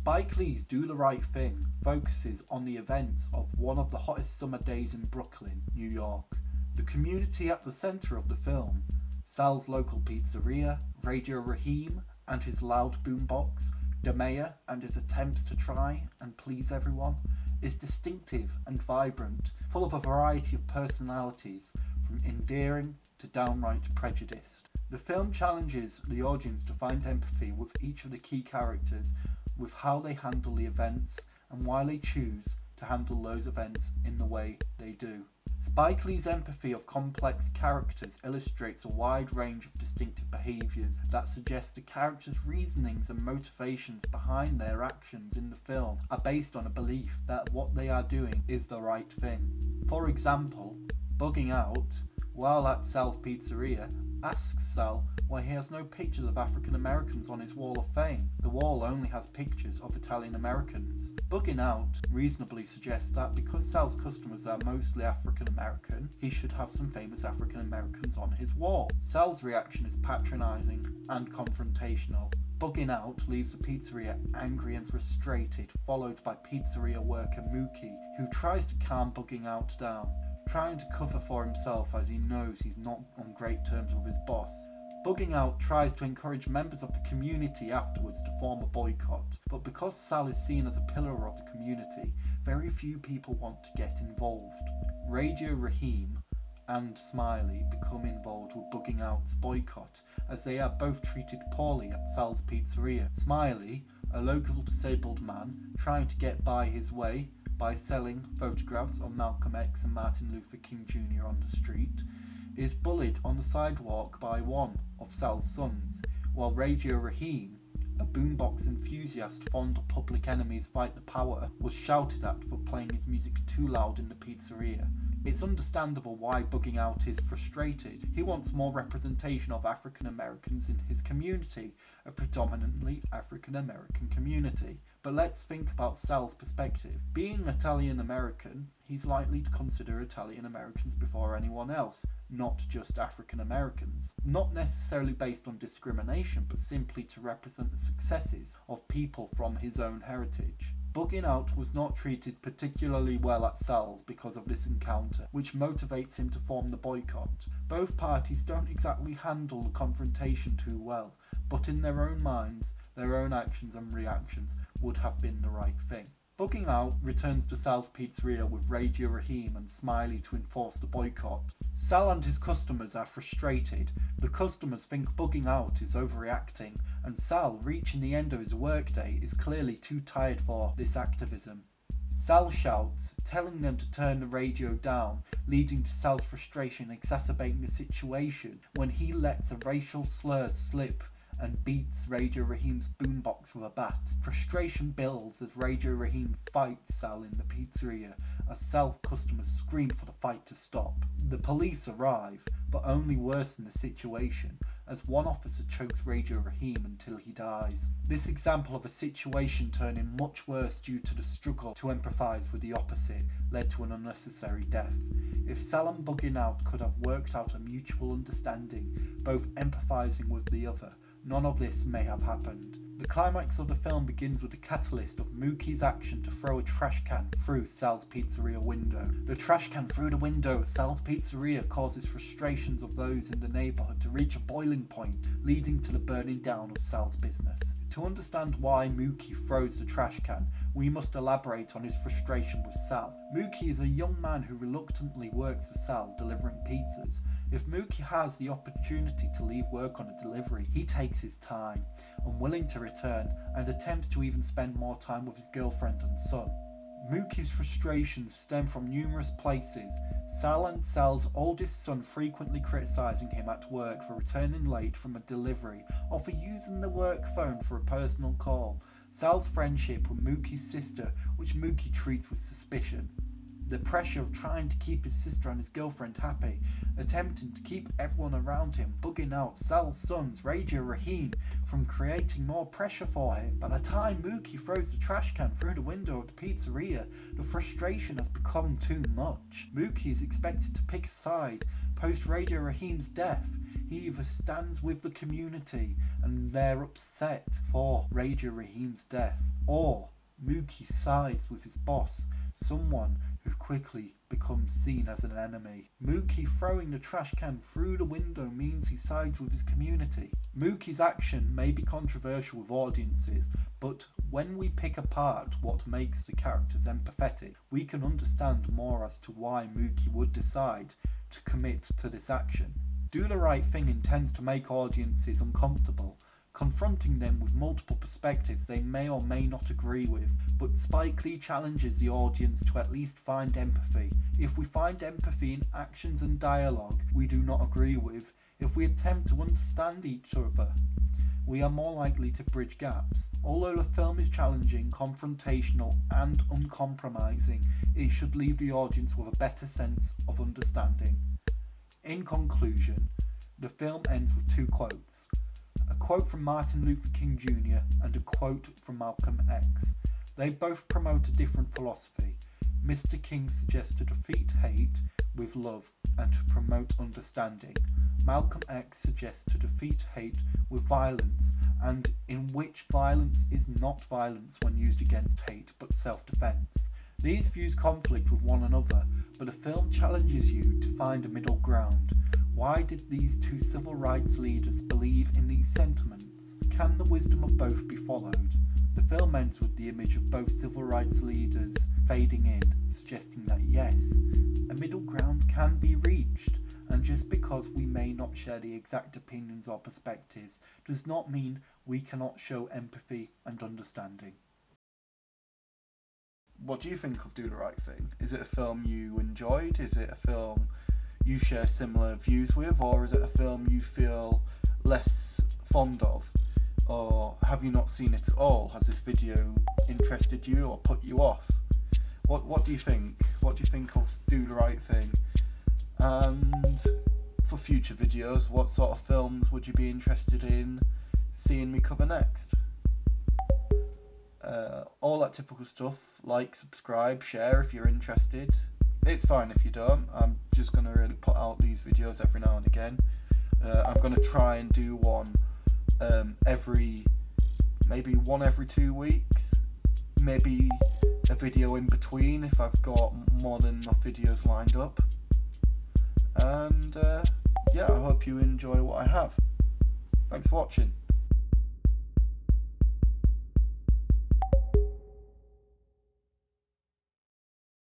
Spike Lee's Do the Right Thing focuses on the events of one of the hottest summer days in Brooklyn, New York. The community at the centre of the film, Sal's local pizzeria, Radio Raheem and his loud boombox, the mayor and his attempts to try and please everyone, is distinctive and vibrant, full of a variety of personalities, from endearing to downright prejudiced. The film challenges the audience to find empathy with each of the key characters, with how they handle the events and why they choose to handle those events in the way they do. Spike Lee's empathy of complex characters illustrates a wide range of distinctive behaviours that suggest the characters' reasonings and motivations behind their actions in the film are based on a belief that what they are doing is the right thing. For example, Bugging Out, while at Sal's pizzeria, asks Sal why he has no pictures of African Americans on his wall of fame. The wall only has pictures of Italian Americans. Bugging Out reasonably suggests that because Sal's customers are mostly African American, he should have some famous African Americans on his wall. Sal's reaction is patronising and confrontational. Bugging Out leaves the pizzeria angry and frustrated, followed by pizzeria worker Mookie, who tries to calm Bugging Out down, trying to cover for himself as he knows he's not on great terms with his boss. Bugging Out tries to encourage members of the community afterwards to form a boycott, but because Sal is seen as a pillar of the community, very few people want to get involved. Radio Raheem and Smiley become involved with Bugging Out's boycott, as they are both treated poorly at Sal's pizzeria. Smiley, a local disabled man trying to get by his way by selling photographs of Malcolm X and Martin Luther King Jr. on the street, is bullied on the sidewalk by one of Sal's sons, while Radio Raheem, a boombox enthusiast fond of Public Enemy's Fight the Power, was shouted at for playing his music too loud in the pizzeria. It's understandable why Bugging Out is frustrated. He wants more representation of African Americans in his community, a predominantly African American community. But let's think about Sal's perspective. Being Italian American, he's likely to consider Italian Americans before anyone else, not just African Americans. Not necessarily based on discrimination, but simply to represent the successes of people from his own heritage. Bugging Out was not treated particularly well at Sal's because of this encounter, which motivates him to form the boycott. Both parties don't exactly handle the confrontation too well, but in their own minds, their own actions and reactions would have been the right thing. Bugging Out returns to Sal's pizzeria with Radio Raheem and Smiley to enforce the boycott. Sal and his customers are frustrated. The customers think Bugging Out is overreacting, and Sal, reaching the end of his workday, is clearly too tired for this activism. Sal shouts, telling them to turn the radio down, leading to Sal's frustration exacerbating the situation when he lets a racial slur slip and beats Radio Raheem's boombox with a bat. Frustration builds as Radio Raheem fights Sal in the pizzeria, as Sal's customers scream for the fight to stop. The police arrive, but only worsen the situation, as one officer chokes Radio Raheem until he dies. This example of a situation turning much worse due to the struggle to empathise with the opposite led to an unnecessary death. If Sal and Bugging Out could have worked out a mutual understanding, both empathising with the other, none of this may have happened. The climax of the film begins with the catalyst of Mookie's action to throw a trash can through Sal's pizzeria window. The trash can through the window of Sal's pizzeria causes frustrations of those in the neighbourhood to reach a boiling point, leading to the burning down of Sal's business. To understand why Mookie throws the trash can, we must elaborate on his frustration with Sal. Mookie is a young man who reluctantly works for Sal, delivering pizzas. If Mookie has the opportunity to leave work on a delivery, he takes his time, unwilling to return, and attempts to even spend more time with his girlfriend and son. Mookie's frustrations stem from numerous places. Sal and Sal's oldest son frequently criticising him at work for returning late from a delivery or for using the work phone for a personal call. Sal's friendship with Mookie's sister, which Mookie treats with suspicion. The pressure of trying to keep his sister and his girlfriend happy, attempting to keep everyone around him, bugging out Sal's sons, Radio Raheem, from creating more pressure for him. By the time Mookie throws the trash can through the window of the pizzeria, the frustration has become too much. Mookie is expected to pick a side. Post Radio Raheem's death, he either stands with the community and they're upset for Radio Raheem's death, or Mookie sides with his boss, someone who quickly becomes seen as an enemy. Mookie throwing the trash can through the window means he sides with his community. Mookie's action may be controversial with audiences, but when we pick apart what makes the characters empathetic, we can understand more as to why Mookie would decide to commit to this action. Do the Right Thing intends to make audiences uncomfortable, confronting them with multiple perspectives they may or may not agree with, but Spike Lee challenges the audience to at least find empathy. If we find empathy in actions and dialogue we do not agree with, if we attempt to understand each other, we are more likely to bridge gaps. Although the film is challenging, confrontational and uncompromising, it should leave the audience with a better sense of understanding. In conclusion, the film ends with two quotes. A quote from Martin Luther King Jr. and a quote from Malcolm X. They both promote a different philosophy. Mr. King suggests to defeat hate with love and to promote understanding. Malcolm X suggests to defeat hate with violence, and in which violence is not violence when used against hate, but self-defense. These views conflict with one another, but the film challenges you to find a middle ground. Why did these two civil rights leaders believe in these sentiments? Can the wisdom of both be followed? The film ends with the image of both civil rights leaders fading in, suggesting that yes, a middle ground can be reached, and just because we may not share the exact opinions or perspectives does not mean we cannot show empathy and understanding. What do you think of Do the Right Thing? Is it a film you enjoyed? Is it a film you share similar views with? Or is it a film you feel less fond of? Or have you not seen it at all? Has this video interested you or put you off? What do you think? What do you think of Do the Right Thing? And for future videos, what sort of films would you be interested in seeing me cover next? All that typical stuff. Like, subscribe, share if you're interested. It's fine if you don't. I'm just going to really put out these videos every now and again. I'm going to try and do one maybe one every 2 weeks. Maybe a video in between if I've got more than enough videos lined up. And yeah, I hope you enjoy what I have. Thanks for watching.